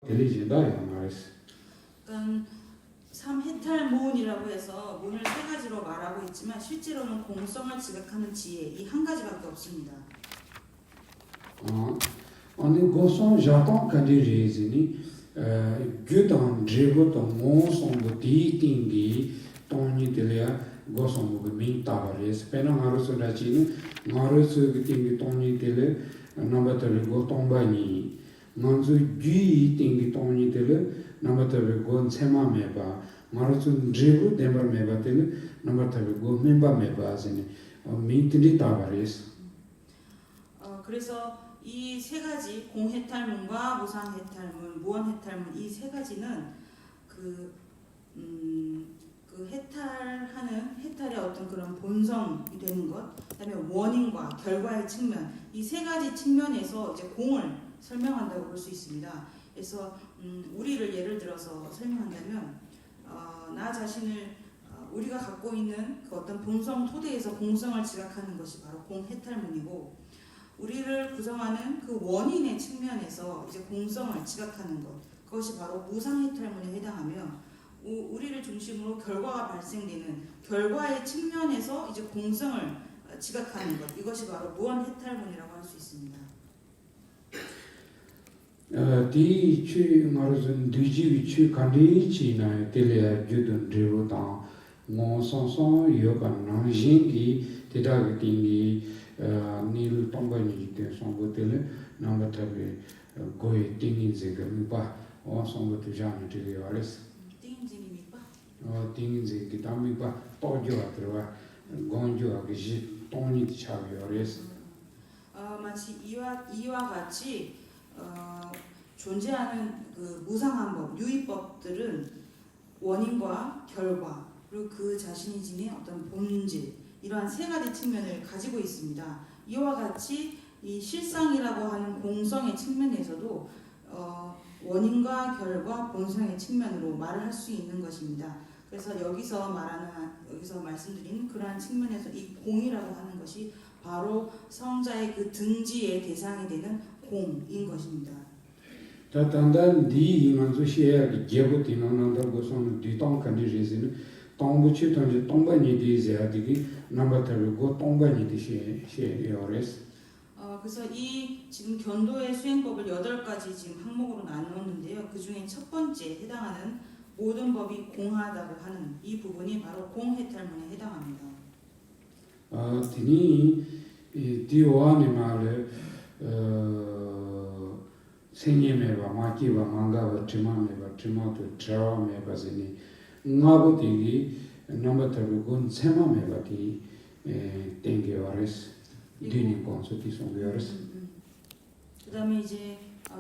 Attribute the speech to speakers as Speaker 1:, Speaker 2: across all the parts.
Speaker 1: 들리진다요 말했어.
Speaker 2: 그러니까 삼해탈문이라고 해서 문을 세 가지로 말하고 있지만 실제로는 공성을 지각하는 지혜 이 한 가지밖에 없습니다.
Speaker 1: 아니 고송 자동 간디리즈니 규단 제고도 모송도 디팅기 돈이 들려 고송도 민타바레스 페나 하루스라치니 마르스 기팅기 돈이 들려 남바터리 고통바니 만주 쥐 팅기 돈이 들려 남바터리 고 세마메바 마르스 제고 데버메바 들려 남바터리 고 멤바메바 아즈니 민트리 타바레스.
Speaker 2: 그래서 이 세 가지 공해탈문과 무상해탈문, 무언해탈문 이 세 가지는 그 해탈의 어떤 그런 본성이 되는 것, 그다음에 원인과 결과의 측면 이 세 가지 측면에서 이제 공을 설명한다고 볼 수 있습니다. 그래서 우리를 예를 들어서 설명한다면 나 자신을 우리가 갖고 있는 그 어떤 본성 토대에서 공성을 지각하는 것이 바로 공해탈문이고. 우리를 구성하는 그 원인의 측면에서 이제 공성을 지각하는 것, 그것이 바로 무상해탈문에 해당하며 우리를 중심으로 결과가 발생되는 결과의 측면에서 이제 공성을 지각하는 것, 이것이 바로 무언해탈문이라고 할 수 있습니다.
Speaker 1: 디 말은 뒤지 간디치나 텔레 주든 드로다 모선선 요간 나진기 대다기팅기 नील तंबानी जिते संबोतेले नंबरटाबे गोय 띵인제가 미바 संबोते जाने वालेस
Speaker 2: 띵인제니 미바
Speaker 1: 띵인제 기타미바 또ጆ 들어와 곤조 아기지 똥이 차비 와레스
Speaker 2: 마치 이와 같이 존재하는 그 무상한 법, 유의법들은 원인과 결과 그리고 그 자신이 지닌 어떤 본질 이러한 세 가지 측면을 가지고 있습니다. 이와 같이 이 실상이라고 하는 공성의 측면에서도 원인과 결과, 본성의 측면으로 말을 할 수 있는 것입니다. 그래서 여기서 말씀드린 그러한 측면에서 이 공이라고 하는 것이 바로 성자의 그 등지의 대상이 되는 공인 것입니다.
Speaker 1: 단단 디 이만수 시에 제고티 만난다 고선 디똥 컨디지는 똥부치 던지 똥바니 디제아디기 남바타르고 똥바니 디시에 요레스.
Speaker 2: 그래서 이 지금 견도의 수행법을 8가지 지금 항목으로 나누었는데요. 그 중에 첫 번째 해당하는 모든 법이 공하다고 하는 이 부분이 바로 공해탈문에 해당합니다.
Speaker 1: 디니 디오아니 말에 생예메바 마키바 망가바 트마메바 트마토 트라메바즈니 나보디기 남바타르고 세마메바디 땡게와레스 디니 콘소티 송게와레스.
Speaker 2: 그다음에 이제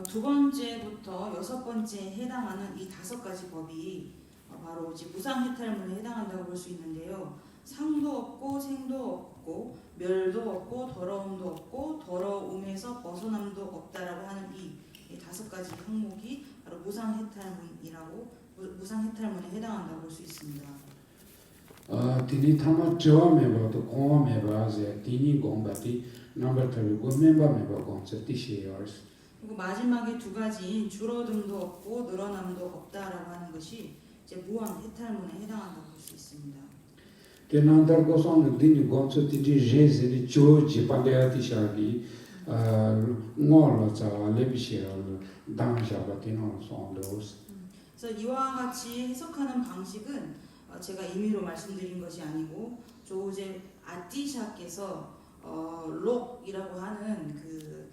Speaker 2: 두 번째부터 6번째에 해당하는 이 5가지 법이 바로 이제 무상해탈문에 해당한다고 볼 수 있는데요. 상도 없고 생도 없고 멸도 없고 더러움도 없고 더러움에서 벗어남도 없다라고 하는 이 5가지 항목이 바로 무상해탈문에 해당한다고 볼 수 있습니다.
Speaker 1: 디니 타마 저메바도 공메바제 디니 공바티 남바타르고 멤바메바 콘서티시어스.
Speaker 2: 그리고 마지막에 2가지인 줄어듦도 없고 늘어남도 없다라고 하는 것이 이제 무한해탈문에 해당한다고 볼 수 있습니다.
Speaker 1: Tenandar goson dini gonso titi jezeri choji pandeati shagi ngolo cha lebishira damshaba tino sondos.
Speaker 2: 그래서 이와 같이 해석하는 방식은 제가 임의로 말씀드린 것이 아니고 조제 아티샤께서 록이라고 하는 그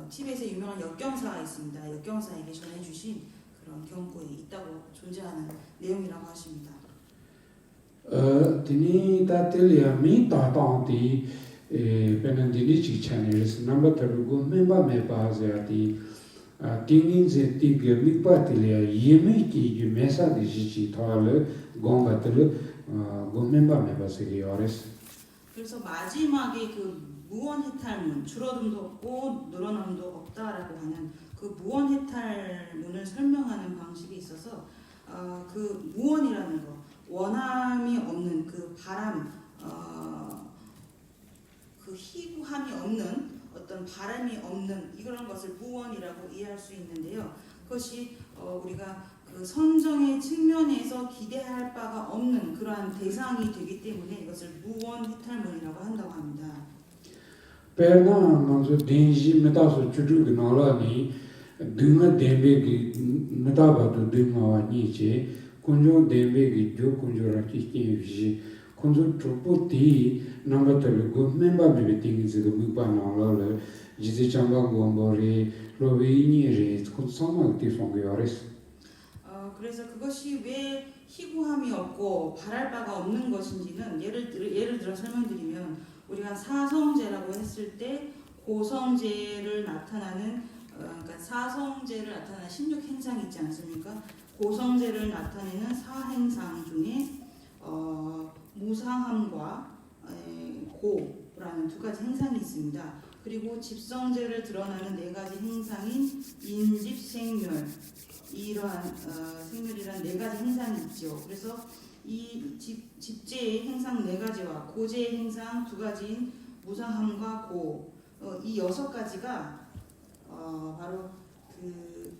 Speaker 2: 티벳의 유명한 역경사가 있습니다. 역경사에게 전해주신 그런 경고에 있다고 존재하는 내용이라고 하십니다.
Speaker 1: Tini tatelia mi tatanti penandini chichanelis number tarugo memba mebaziati tingin tige mi patilia yemi ki mesa di chichi toale gongatelu go memba mebasiliores.
Speaker 2: 그래서 마지막에 그 무언해탈문, 줄어듦도 없고 늘어남도 없다라고 하는 그 무언해탈문을 설명하는 방식에 있어서 그 무언이라는 거, 원함이 없는 그 바람, 그 희구함이 없는 어떤 바람이 없는 이런 것을 무언이라고 이해할 수 있는데요. 그것이 우리가 그 선정의 측면에서 기대할 바가 없는 그러한 대상이 되기 때문에 이것을 무원해탈문이라고 한다고 합니다.
Speaker 1: Perna manzo denji metaso chudu gnala ni dunga dembe gi metaba to dunga wa ni che kunjo dembe gi jo kunjo ra ki ki ji kunjo tropo ti namba tabe go memba be tingi ze go pa na la le jize chamba go mbori lo ve ni re kun sama ti song ge ares.
Speaker 2: 그래서 그것이 왜 희구함이 없고 바랄 바가 없는 것인지는 예를 들어 설명드리면 우리가 사성제라고 했을 때 고성제를 나타나는 그러니까 사성제를 나타나는 16행상이 있지 않습니까? 고성제를 나타내는 사행상 중에 무상함과 고라는 두 가지 행상이 있습니다. 그리고 집성제를 드러나는 네 가지 행상인 인집생멸 이러한 생멸이란 네 가지 행상이 있죠. 그래서 이 집제의 행상 네 가지와 고제의 행상 두 가지인 무상함과 고, 이 여섯 가지가 바로 그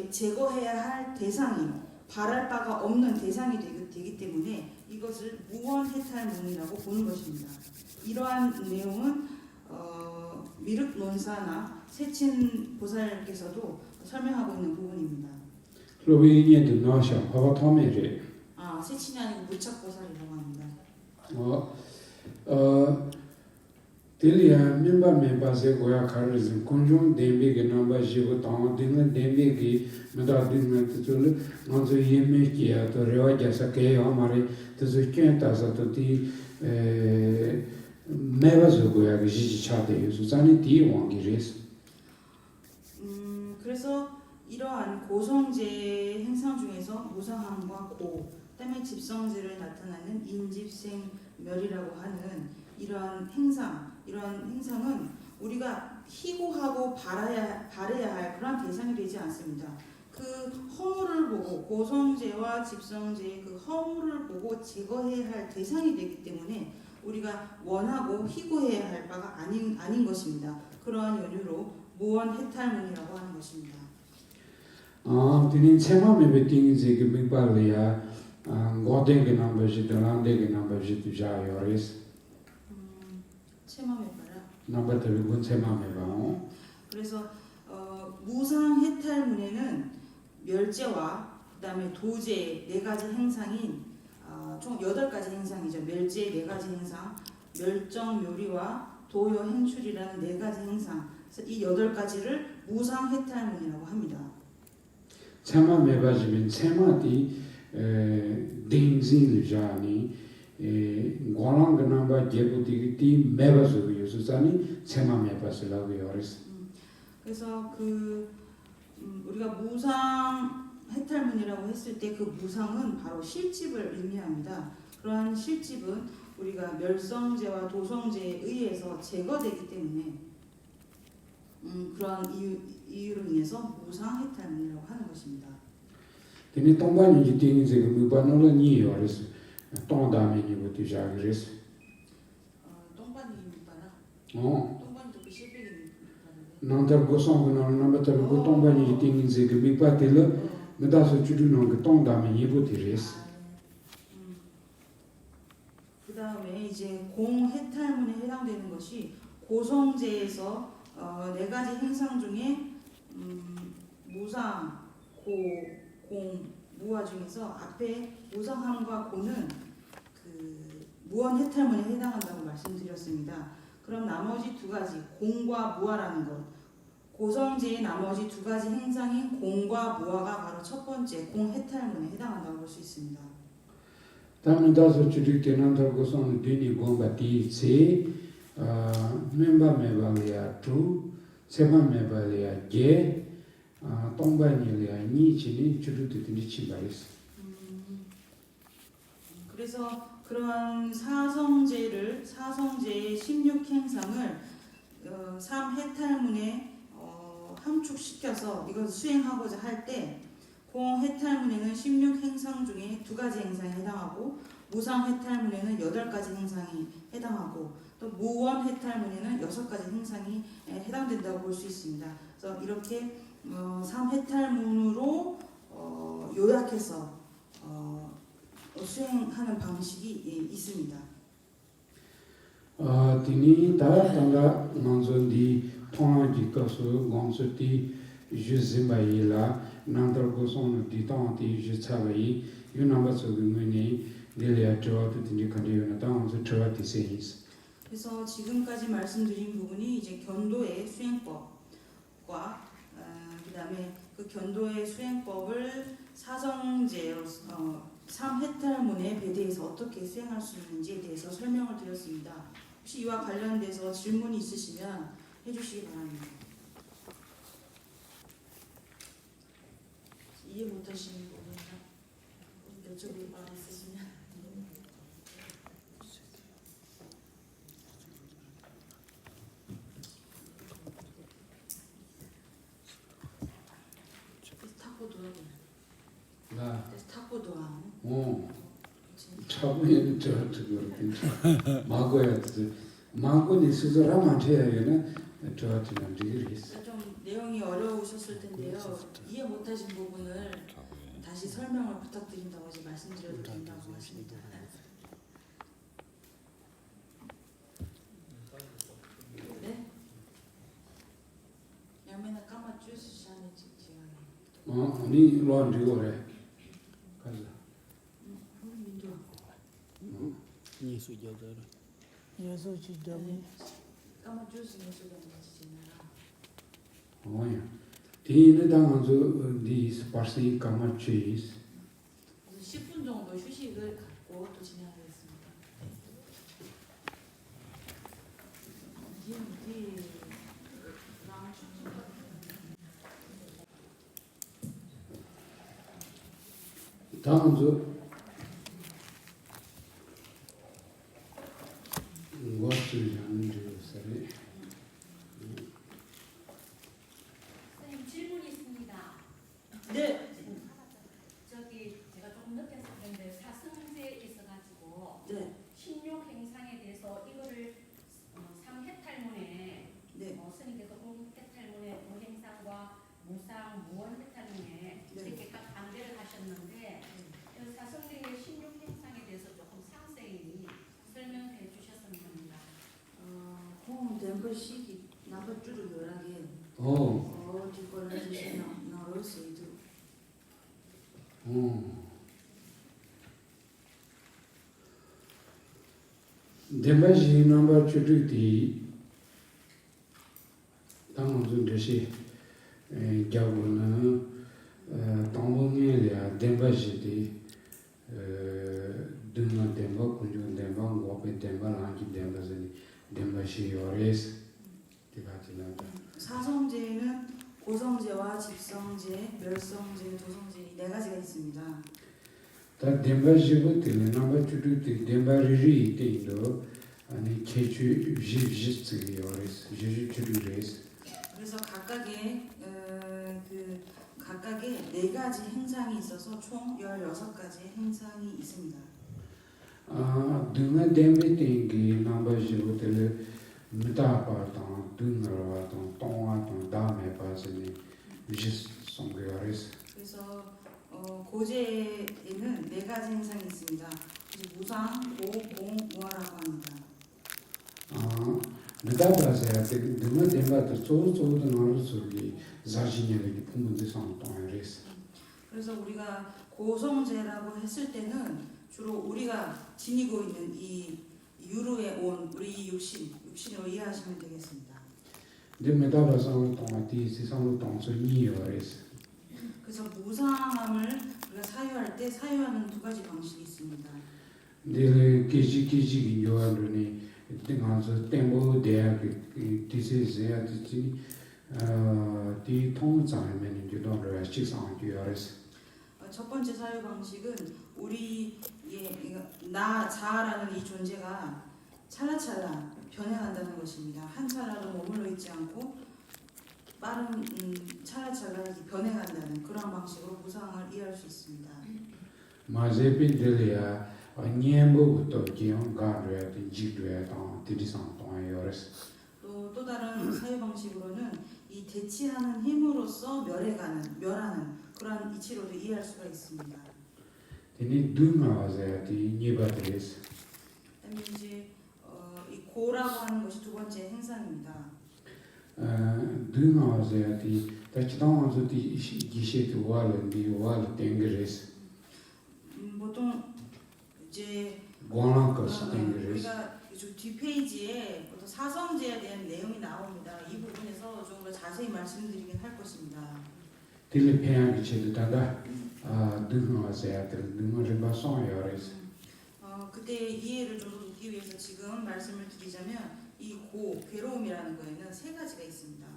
Speaker 2: 제거해야 할 대상이 바랄 바가 없는 대상이 되기 때문에 이것을 무원해탈문이라고 보는 것입니다. 이러한 내용은 미륵논사나 세친 보살께서도 설명하고 있는 부분입니다.
Speaker 1: 로베니에도 나샤 바바 타메레.
Speaker 2: 세친이 아니고 무착보살이라고 합니다.
Speaker 1: 텔리아 멤바세 고야 카르즈 콘종 뎀베게 남바 지고 당 딩은 뎀베게 메다 딩은 뜻을 먼저 예메기야 또 레와자사 게 아마리 뜻을 켄타서 또디 메바서 고야 지지 차데 수산이 디 왕기레스.
Speaker 2: 그래서 이러한 고성제 행상 중에서 무상함과 고, 그다음에 집성제를 나타나는 인집생멸이라고 하는 이러한 행상은 우리가 희고하고 바라야 할 그런 대상이 되지 않습니다. 그 허물을 보고 고성제와 집성제의 그 허물을 보고 제거해야 할 대상이 되기 때문에 우리가 원하고 희고해야 할 바가 아닌 것입니다. 그러한 연유로 무원해탈문이라고 하는 것입니다.
Speaker 1: 드닌 체마메베 띵이제 그 mik발이야 고데게 남바지 드란데게 남바지 두자요레스.
Speaker 2: 체마메바라.
Speaker 1: 남바들 군 체마메바.
Speaker 2: 그래서 무상해탈문에는 멸제와 그다음에 도제 네 가지 행상인 총 8가지 행상이죠. 멸제 네 가지 행상, 멸정묘리와 도요행출이라는 네 가지 행상. 그래서 이 8가지를 무상해탈문이라고 합니다.
Speaker 1: 체마메바지면 체마디 딩진르자니 고랑가 남바 제부티티 메바서 요수사니 체마메바스라고 요레스.
Speaker 2: 그래서 우리가 무상 해탈문이라고 했을 때 그 무상은 바로 실집을 의미합니다. 그러한 실집은 우리가 멸성제와 도성제에 의해서 제거되기 때문에 그러한 이유로 인해서 무상 해탈문이라고 하는 것입니다.
Speaker 1: 근데 동반이 띵이제 그 무반으로 니요레스. 동다메니 부티자그레스.
Speaker 2: 동반이 무바라. 동반도 그 실백이
Speaker 1: 난터 고성군을 남바터 고 동반이 띵이제 그 미파텔 메다서 주르는 그 동다메니 부티레스.
Speaker 2: 그다음에 이제 공해탈문에 해당되는 것이 고성제에서 네 가지 행상 중에 무상, 고, 공, 무화 중에서 앞에 무상함과 고는 그 무원해탈문에 해당한다고 말씀드렸습니다. 그럼 나머지 두 가지 공과 무화라는 것, 고성제의 나머지 두 가지 행상인 공과 무화가 바로 첫 번째 공해탈문에 해당한다고 볼 수 있습니다.
Speaker 1: 다음에 다소 주르게 난터 고성 뒤니 공바티 세 멤바메발이야 투 세바메발이야 게 동반이야 니치니 주르드니 치바이스.
Speaker 2: 그래서 그러한 사성제의 16행상을 3해탈문에 함축시켜서 이것을 수행하고자 할 때 공해탈문에는 16행상 중에 2가지 행상이 해당하고 무상해탈문에는 8가지 행상이 해당하고 또 무원해탈문에는 6가지 행상이 해당된다고 볼 수 있습니다. 그래서 이렇게 3해탈문으로 요약해서 수행하는 방식이 있습니다.
Speaker 1: 디니 다라탄가 만존디 통하기 가서 gonso티 주즈바이라 난더고손 디탄티 주차바이 유나바소그무니 딜리아 저와도 디니 칸디오나 다운서 저와티 세이스.
Speaker 2: 그래서 지금까지 말씀드린 부분이 이제 견도의 수행법과 그다음에 그 견도의 수행법을 사성제로서 3해탈문의 배대에서 어떻게 수행할 수 있는지에 대해서 설명을 드렸습니다. 혹시 이와 관련돼서 질문이 있으시면 해주시기 바랍니다. 이해 못하시는 부분이나 여쭤볼 바 있으시면. 타고도안.
Speaker 1: 차분히 저한테도 마고야 마고니 스스로만 해야는 저한테는 되겠어.
Speaker 2: 좀 내용이 어려우셨을 텐데요. 이해 못하신 부분을 다시 설명을 부탁드린다고 이제 말씀드려도 된다고 하십니다. 네? 양면은 까마 주시하는 지금.
Speaker 1: 아니 로안지고 그래. 가자.
Speaker 3: 예수 저절. 예수 지점이.
Speaker 2: 까마 주시는 소리는 지나라.
Speaker 1: 뭐야? 디는 당한서 디 스파시 까마치스.
Speaker 2: 10분 정도 휴식을 갖고 또 진행하겠습니다.
Speaker 1: 당한서 무엇을 하는지 사례.
Speaker 4: 선생님 질문이 있습니다.
Speaker 2: 네.
Speaker 4: 저기 제가 조금 늦게 썼는데 사승제에 있어가지고
Speaker 2: 네.
Speaker 4: 신욕 행상에 대해서 이거를 3해탈문에
Speaker 2: 네.
Speaker 4: 스님께서 해탈문에 무행상과 무상 무원 해탈문에
Speaker 2: 네.
Speaker 4: 이렇게 딱 반대를 하셨는데 그 사승제의 신욕 행상에 대해서 조금 상세히 설명해 주셨으면 합니다.
Speaker 2: 홈 댐버시기 나버주를 열하게 뒷걸을 해주시면 나올 수 있도록.
Speaker 1: 덴바지 넘버 2디 당한서 대시 겨우는 당봉이야 덴바지디 등나 덴바 군중 덴바 고페 덴바 라기 덴바지 덴바시 요레스 디바티나다.
Speaker 2: 사성제는 고성제와 집성제, 멸성제, 도성제 네 가지가 있습니다.
Speaker 1: 다 덴바지고 되는 넘버 2디 덴바리리 때도 아니 케주 지지스기 요레스 지지주레스.
Speaker 2: 그래서 각각의 네 가지 행상이 있어서 총 16가지의 행상이 있습니다.
Speaker 1: 등은 덴베팅기 넘버지고 될 미타파당 등으로와당 동화당 다음에 봐서니 지스 송교레스.
Speaker 2: 그래서 고제에는 네 가지 행상이 있습니다. 무상, 고, 공, 무화라고 합니다.
Speaker 1: 미타파세야 등은 덴바도 조조도 나올 소리 자신에게 품문데 상동레스.
Speaker 2: 그래서 우리가 고성제라고 했을 때는 주로 우리가 지니고 있는 이 유루에 온 우리 육신으로 이해하시면 되겠습니다.
Speaker 1: 미타파상 동화티 세상으로 동서 니요레스.
Speaker 2: 그래서 무상함을 우리가 사유할 때 사유하는 두 가지 방식이 있습니다.
Speaker 1: 늘 기지 요한으니 등한서 템보 대학 디세제야 디지 디 통장에는 유도를 식상하기요레스.
Speaker 2: 첫 번째 사유 방식은 우리의 나 자아라는 이 존재가 찰나찰나 변해간다는 것입니다. 한 찰나로 머물러 있지 않고 빠른 찰나찰나 변해간다는 그런 방식으로 무상을 이해할 수 있습니다.
Speaker 1: 마제빈들이야 니엠보부터 기용 가르야 지도야 당 디디상 동아요레스.
Speaker 2: 또 다른 사유 방식으로는 이 대치하는 힘으로써 멸하는 그러한 이치로도 이해할 수가 있습니다.
Speaker 1: 되니 등하와서야디 니바드레스.
Speaker 2: 그다음에 이제 이 고라고 하는 것이 두 번째 행상입니다.
Speaker 1: 등하와서야디 다치당와서디 기셰티 와르디 와르 땡그레스.
Speaker 2: 보통 이제
Speaker 1: 고랑커스 땡그레스.
Speaker 2: 우리가 뒷페이지에 어떤 사성제에 대한 내용이 나옵니다. 이 부분에서 좀 더 자세히 말씀드리긴 할 것입니다.
Speaker 1: 딜리 페양기 체드다다 등하와서야디 등하르바 송여레스.
Speaker 2: 그때 이해를 좀 돕기 위해서 지금 말씀을 드리자면 이 괴로움이라는 거에는 세 가지가 있습니다.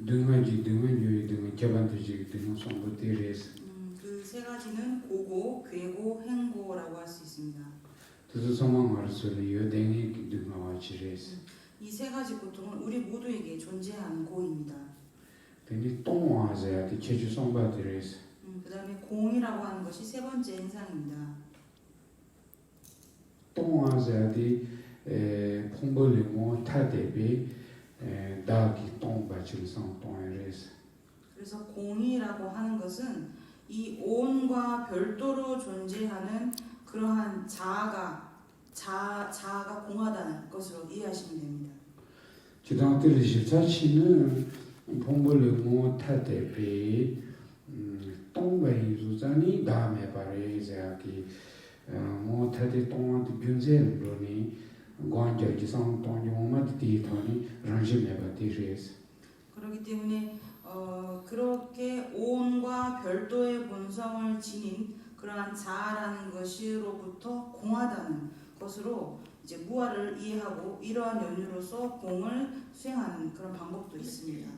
Speaker 1: 등하지 등하유이 등하 개반드지 등하 송부티레스.
Speaker 2: 그 세 가지는 고고, 괴고, 행고라고 할 수 있습니다.
Speaker 1: 그래서 소망하르소리 여댕이 등하와치레스.
Speaker 2: 이 세 가지 고통은 우리 모두에게 존재하는 고입니다.
Speaker 1: 되니 똥와서야디 체주 송바티레스.
Speaker 2: 그 다음에 공이라고 하는 것이 세 번째 행상입니다.
Speaker 1: 똥와서야디 퐁벌리모 타데비 다기 똥바치성 똥에레스.
Speaker 2: 그래서 공이라고 하는 것은 이 온과 별도로 존재하는 그러한 자아가 공하다는 것으로 이해하시면 됩니다.
Speaker 1: 지당들이 자치는 퐁벌리모 타데비 똥바이주자니 다음에 바레자기 뭐 타데 똥한테 균세르로니 관절지상 똥용마디 디토니 랑심메바티레스.
Speaker 2: 그렇기 때문에 그렇게 온과 별도의 본성을 지닌 그러한 자아라는 것으로부터 공하다는 것으로 이제 무아를 이해하고 이러한 연유로서 공을 수행하는 그런 방법도 있습니다.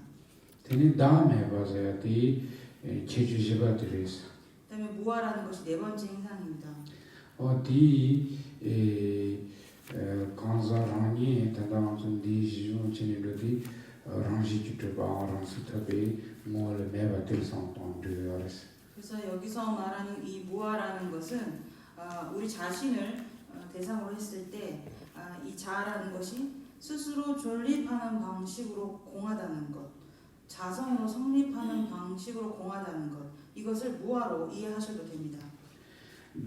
Speaker 1: 되니 다음에 봐서야디 체주시바티레스.
Speaker 2: 그다음에 무아라는 것이 네 번째 행상입니다.
Speaker 1: 어디 간사라니 단단한 디지존 체니로디 랑시 주트바 랑스타베 모르 메바틸 상통드여레스.
Speaker 2: 그래서 여기서 말하는 이 무아라는 것은 우리 자신을 대상으로 했을 때 이 자아라는 것이 스스로 존립하는 방식으로 공하다는 것, 자성으로 성립하는 방식으로 공하다는 것, 이것을 무아로 이해하셔도 됩니다.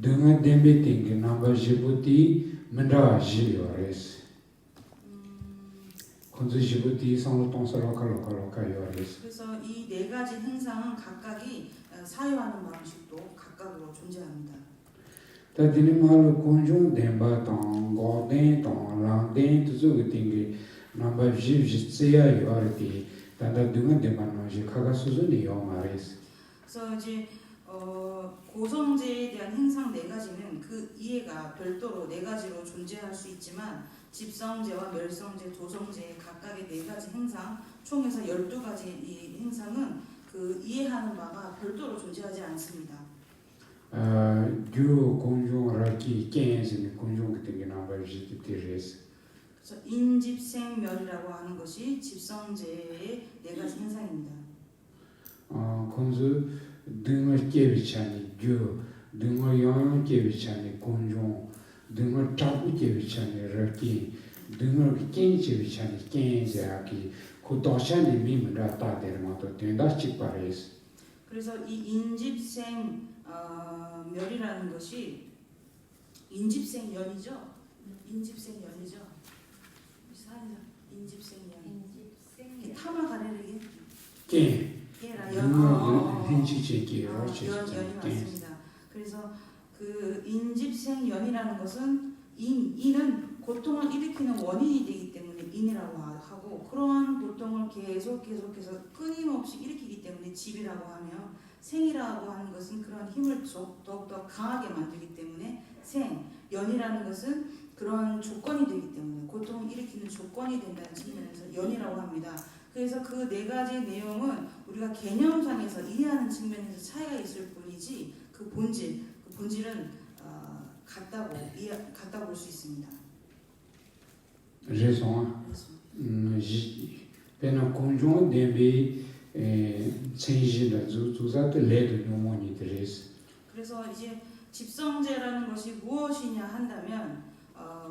Speaker 1: 등하 뎀베팅게 남바시부티 mendajiyore스. 건주시부티 상로똥서로칼로칼로카요레스.
Speaker 2: 그래서 이 네 가지 행상은 각각이 사유하는 방식도 각각으로 존재합니다.
Speaker 1: 다디니말로 공중 뎀바당 고덴당 랑덴 투즈게팅게 남바지브지세야 요르티 단다 등은 뎀바노지 카가수즈니 요마레스.
Speaker 2: 그래서 이제 고성제에 대한 행상 네 가지는 그 이해가 별도로 네 가지로 존재할 수 있지만 집성제와 멸성제, 도성제 각각의 네 가지 행상 총에서 12가지 이 행상은 그 이해하는 바가 별도로 존재하지 않습니다.
Speaker 1: 주 공중라키 깬스니 공중 같은 게 남바지티레스.
Speaker 2: 그래서 인집생멸이라고 하는 것이 집성제의 네 가지 행상입니다.
Speaker 1: 건주 등을 깨비차니 주 등을 영영 깨비차니 공중 등을 잡고 깨비차니 라키 등을 깨비차니 깨자기 고도샤니 미문라 따데르마도 된다 찍바레스.
Speaker 2: 그래서 이 인집생 멸이라는 것이 인집생연이죠. 인집생연이죠. 인집생연. 타마 가래르게 깨라 연.
Speaker 1: 현지적이
Speaker 2: 연이 맞습니다. 그래서 그 인집생연이라는 것은 인은 고통을 일으키는 원인이 되기 때문에 인이라고 하고 그러한 고통을 계속해서 끊임없이 일으키기 때문에 집이라고 하며 생이라고 하는 것은 그런 힘을 더욱더 강하게 만들기 때문에 생, 연이라는 것은 그런 조건이 되기 때문에 고통을 일으키는 조건이 된다는 측면에서 연이라고 합니다. 그래서 그 네 가지 내용은 우리가 개념상에서 이해하는 측면에서 차이가 있을 뿐이지 그 본질은 같다고 볼 수 있습니다.
Speaker 1: raison pena conjoint dembe 생지는 주자도 레드 용원이 드레스.
Speaker 2: 그래서 이제 집성제라는 것이 무엇이냐 한다면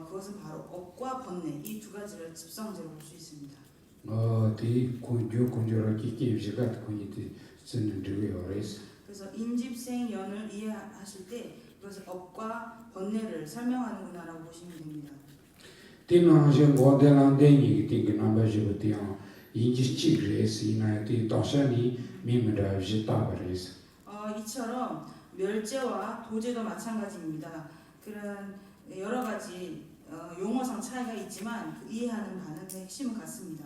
Speaker 2: 그것은 바로 업과 번뇌 이 두 가지를 집성제로 볼 수 있습니다.
Speaker 1: 디 군조 군조라기 기비가 군이디 쓰는 적이 어레스.
Speaker 2: 그래서 인집생연을 이해하실 때 이것을 업과 번뇌를 설명하는구나라고 보시면 됩니다.
Speaker 1: 디나제 고델란데니 디 그나바지부티야 인지치 그레스 이나티 도샤니 미미라지 타바레스.
Speaker 2: 이처럼 멸제와 도제도 마찬가지입니다. 그런 여러 가지 용어상 차이가 있지만 그 이해하는 바는 핵심은 같습니다.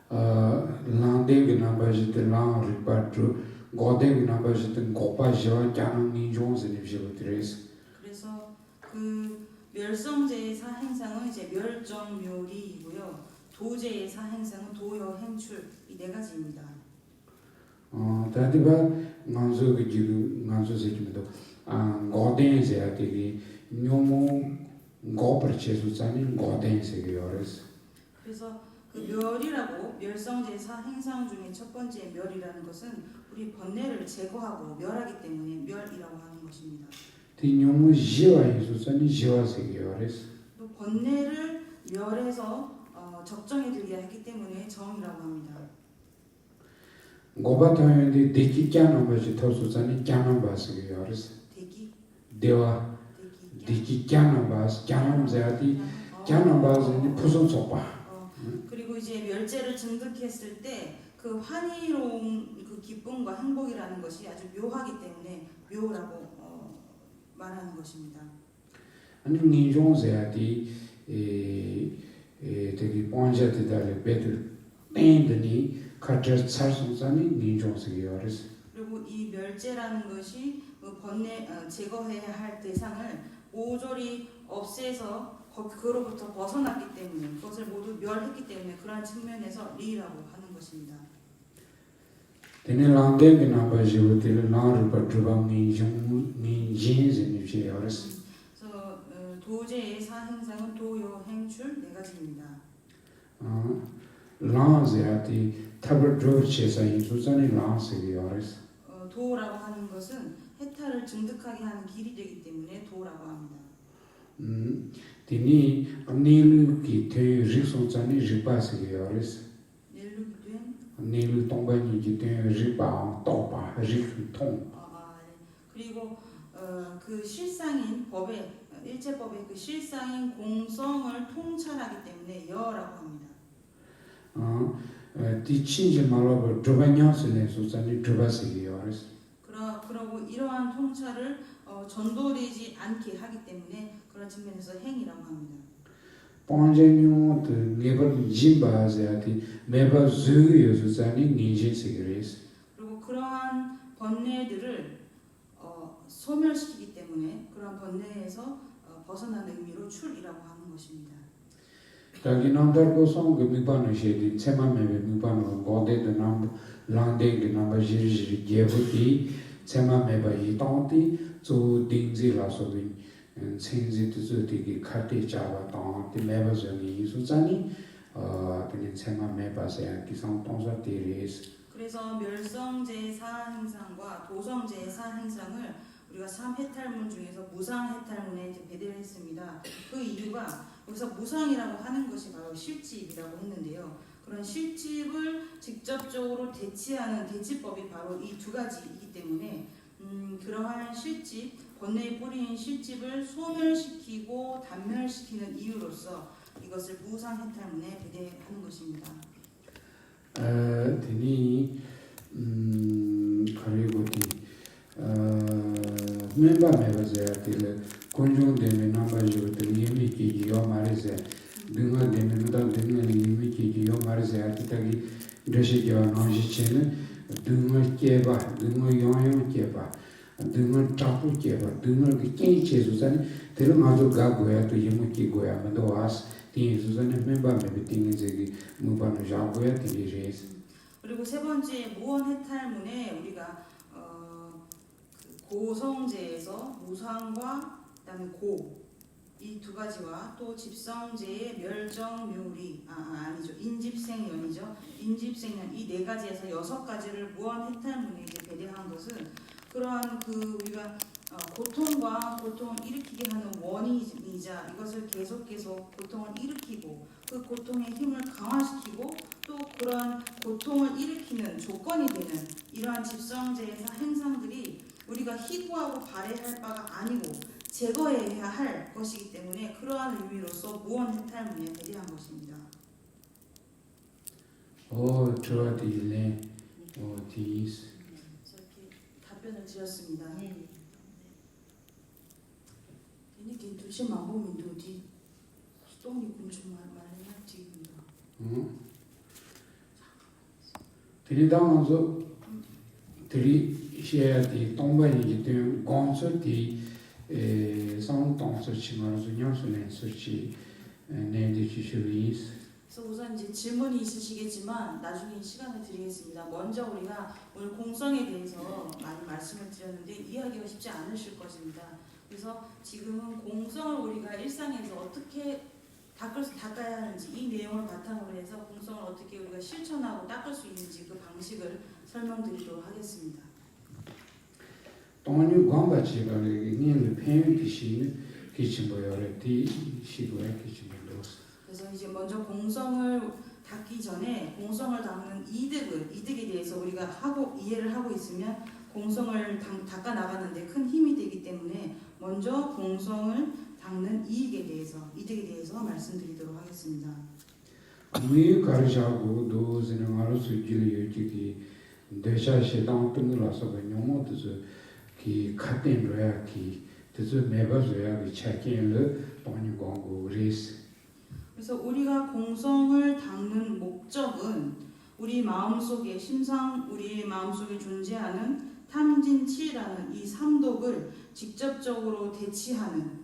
Speaker 1: 란데 그나바지테 란 리파트 고데 그나바지테 고파지와 캬는 니종스니 비브트레스.
Speaker 2: 그래서 그 멸성제의 사행상은 이제 멸정묘리이고요. 도제의 사행상은 도여행출 이 네 가지입니다.
Speaker 1: 다디바 난조 그 지금 난조 세kim도 고데세 되게 뇨모 고프체수자니 고데세 요레스.
Speaker 2: 그래서 그 멸이라고 멸성제의 사행상 중에 첫 번째 멸이라는 것은 우리 번뇌를 제거하고 멸하기 때문에 멸이라고 하는 것입니다.
Speaker 1: 디 뇨모 지와이수자니 지와세 요레스.
Speaker 2: 또 번뇌를 멸해서 적정에 들게 했기 때문에 정이라고 합니다.
Speaker 1: 고바타연디 데키 캬나바지 토수자니 캬나바세 요레스.
Speaker 2: 대기,
Speaker 1: 데와 데키 캬나바스 캬나바지 캬나바지 푸손 소파.
Speaker 2: 그리고 이제 멸제를 증득했을 때 그 환희로운 그 기쁨과 행복이라는 것이 아주 묘하기 때문에 묘라고 말하는 것입니다.
Speaker 1: 아니 니종세야디 되게 본자티다레 베드 땡드니 카터 차송자니 니종세게 요레스.
Speaker 2: 그리고 이 멸제라는 것이 그 번뇌 제거해야 할 대상을 모조리 없애서 그로부터 벗어났기 때문에 그것을 모두 멸했기 때문에 그러한 측면에서 리라고 하는 것입니다.
Speaker 1: 데네 란데 그나바지부티 란르 파트방 니진즈니 비요레스.
Speaker 2: 그래서 도제의 사행상은 도요행출 네 가지입니다.
Speaker 1: 란세야티 타버드로체사 인수자니 란세게 요레스.
Speaker 2: 도라고 하는 것은 해탈을 증득하게 하는 길이 되기 때문에 도라고 합니다.
Speaker 1: 디니 닐루기 테 리송자니 리바세게 요레스.
Speaker 2: nel루기된
Speaker 1: 닐 동바니 기테 리바 또바 리통.
Speaker 2: 그리고 그 실상인 법의 일제법의 그 실상인 공성을 통찰하기 때문에 여라고 합니다.
Speaker 1: 디친지 말로 드바냐스네 수자니 드바세게 요레스.
Speaker 2: 그러고 이러한 통찰을 전도되지 않게 하기 때문에 그런 측면에서 행이라고 합니다.
Speaker 1: 본제뉴 드 네버 짐바세야티 메바 즈요 수자니 니제세게레스.
Speaker 2: 그리고 그러한 번뇌들을 소멸시키기 때문에 그러한 번뇌에서 벗어나는 의미로 출이라고 하는 것입니다.
Speaker 1: 다기 남다르고 송그 미바노 셰디 체마메베 미바노 고데드 남 란데기 남바 지리지리 게부티 체마메바 이동티 조 딩지라소빈 생지드즈디기 카티 자바 동티 메바즈니 수자니 그냥 체마메바세 기상 동사 디리스.
Speaker 2: 그래서 멸성제의 사행상과 도성제의 사행상을 우리가 3해탈문 중에서 무상해탈문에 이제 배대를 했습니다. 그 이유가 여기서 무상이라고 하는 것이 바로 실집이라고 했는데요. 그런 실집을 직접적으로 대치하는 대치법이 바로 이 두 가지이기 때문에 그러한 실집, 번뇌의 뿌리인 실집을 소멸시키고 단멸시키는 이유로서 이것을 무상해탈문에 배대하는 것입니다.
Speaker 1: 드니 그리고 멤버 메바제야티를 공중되는 남바지부터 예미기 요 말이세 등어 되는다 등어 예미기 요 말이세 아티타기 드시기와 노시체는 등어 깨바 등어 용용 깨바 등어 잡고 깨바 등어 게 제수산이 들은 아주 가고야 또 예미기 고야 만도 와스 티 수산에 멤버 메비팅이 저기 무반을 잡고야 디리제스.
Speaker 2: 그리고 세 번째 무언해탈문에 우리가 고성제에서 무상과 그다음에 고 이 두 가지와 또 집성제의 멸정묘리 아니죠 인집생연이죠 인집생연 이 네 가지에서 6가지를 무언해탈문에 이제 배대한 것은 그러한 그 우리가 고통과 고통을 일으키게 하는 원인이자 이것을 계속 고통을 일으키고 그 고통의 힘을 강화시키고 또 그러한 고통을 일으키는 조건이 되는 이러한 집성제사 행상들이 우리가 희구하고 발해할 바가 아니고 제거해야 할 것이기 때문에 그러한 의미로서 무언 해탈문에 대리한 것입니다.
Speaker 1: 저한테 디스.
Speaker 2: 이렇게 답변을 드렸습니다. 이렇게 두시만 보면 디 똥이 곰충 말해야 뒤입니다.
Speaker 1: 들이다면서 들이셔야지 동반이기 때문에 공설이 상동서 치면서 녀수는 수치 내지 주시리스.
Speaker 2: 그래서 우선 이제 질문이 있으시겠지만 나중에 시간을 드리겠습니다. 먼저 우리가 오늘 공성에 대해서 많이 말씀을 드렸는데 이해하기가 쉽지 않으실 것입니다. 그래서 지금은 공성을 우리가 일상에서 어떻게 닦아야 하는지 이 내용을 바탕으로 해서 공성을 어떻게 우리가 실천하고 닦을 수 있는지 그 방식을 설명드리도록 하겠습니다.
Speaker 1: 동안이 광바치가 니는 편의 기시는 기침보여래 뒤 시도에 기침보여서.
Speaker 2: 그래서 이제 먼저 공성을 닦기 전에 공성을 닦는 이득에 대해서 우리가 이해를 하고 있으면 공성을 닦아 나가는데 큰 힘이 되기 때문에 먼저 공성을 닦는 이득에 대해서 말씀드리도록 하겠습니다.
Speaker 1: 우리 가르쳐고 도스는 알아서 길이기 대샤시당 끊으라서 영어도서 기 카텐로야 기 뜻을 매봐줘야 기 차견을 돈이 광고 레스.
Speaker 2: 그래서 우리가 공성을 닦는 목적은 우리의 마음속에 존재하는 탐진치라는 이 삼독을 직접적으로 대치하는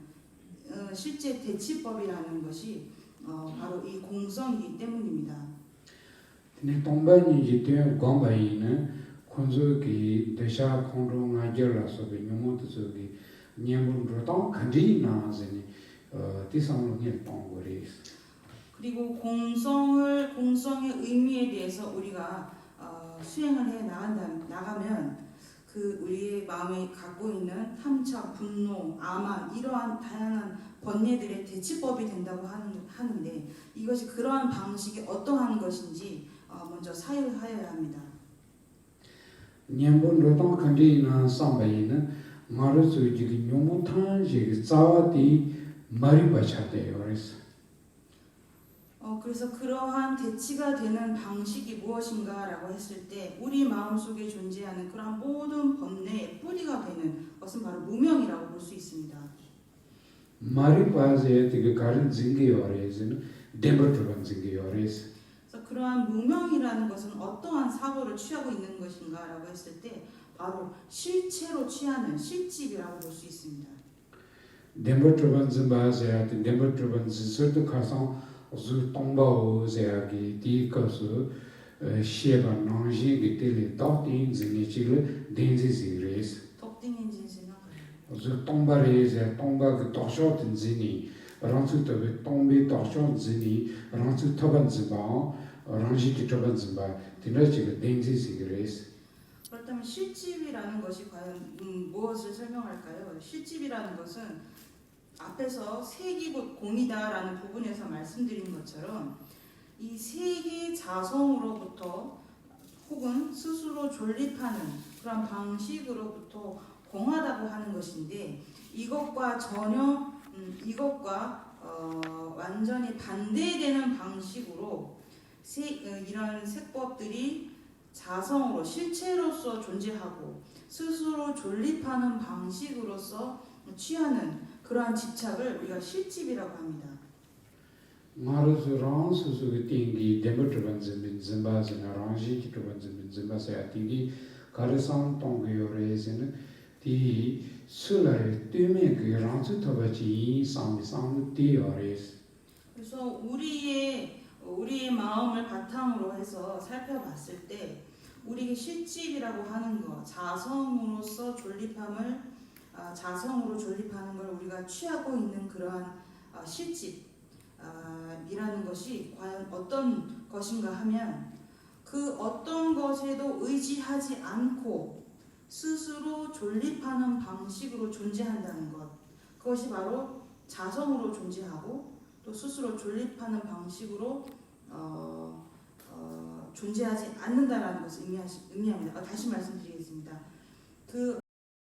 Speaker 2: 실제 대치법이라는 것이 바로 이 공성이기 때문입니다.
Speaker 1: 근데 동반이 되는 광바이는 콘조기 대샤 콘로가 결라서 영어도서기 녀물로도 간지 나서니 디상로니 동거리스.
Speaker 2: 그리고 공성의 의미에 대해서 우리가 수행을 해 나가면 그 우리의 마음에 갖고 있는 탐착, 분노, 아만 이러한 다양한 번뇌들의 대치법이 된다고 하는데 이것이 그러한 방식이 어떠한 것인지 먼저 사유하여야 합니다.
Speaker 1: 녀물로도 간지 나 상바이는 마르스지기 녀모탄지 자와디 마리바차데요레스.
Speaker 2: 그래서 그러한 대치가 되는 방식이 무엇인가라고 했을 때 우리 마음속에 존재하는 그러한 모든 번뇌의 뿌리가 되는 것은 바로 무명이라고 볼 수 있습니다.
Speaker 1: 마리바제 되게 가른 징게요레스는 데버트반 징게요레스.
Speaker 2: 그래서 그러한 무명이라는 것은 어떠한 사고를 취하고 있는 것인가라고 했을 때 바로 실체로 취하는 실집이라고 볼 수 있습니다.
Speaker 1: 데버트반 징바제 데버트반 징서도 가서 주 동바오제야기 디커스 시에바 나지기 텔레 도팅 징이치르 덴지지레스.
Speaker 2: 덕딩인진시나
Speaker 1: 주 동바레제 동바그 도쇼튼 징이 랑츠토베 동베 도쇼 징이 랑츠 토반 징바 랑지키 토반 징바 디너치르 덴지지레스.
Speaker 2: 그렇다면 실집이라는 것이 과연 무엇을 설명할까요? 실집이라는 것은 앞에서 색이 곧 공이다라는 부분에서 말씀드린 것처럼 이 색의 자성으로부터 혹은 스스로 존립하는 그런 방식으로부터 공하다고 하는 것인데 이것과 완전히 반대되는 방식으로 이런 색법들이 자성으로 실체로서 존재하고 스스로 존립하는 방식으로서 취하는 그러한 집착을 우리가 실집이라고 합니다.
Speaker 1: 마르스랑 수수기 띵기 데버트반 징바즈나 랑지키 토반 징바사야 띵기 가르상 동교요레스는 디 술라의 뜨메 그 랑츠 토바지 상미 디요레스.
Speaker 2: 그래서 우리의 마음을 바탕으로 해서 살펴봤을 때 우리에게 실집이라고 하는 것, 자성으로 존립하는 걸 우리가 취하고 있는 그러한 실집이라는 것이 과연 어떤 것인가 하면 그 어떤 것에도 의지하지 않고 스스로 존립하는 방식으로 존재한다는 것, 그것이 바로 자성으로 존재하고 또 스스로 존립하는 방식으로 존재하지 않는다라는 것을 의미합니다. 다시 말씀드리겠습니다. 그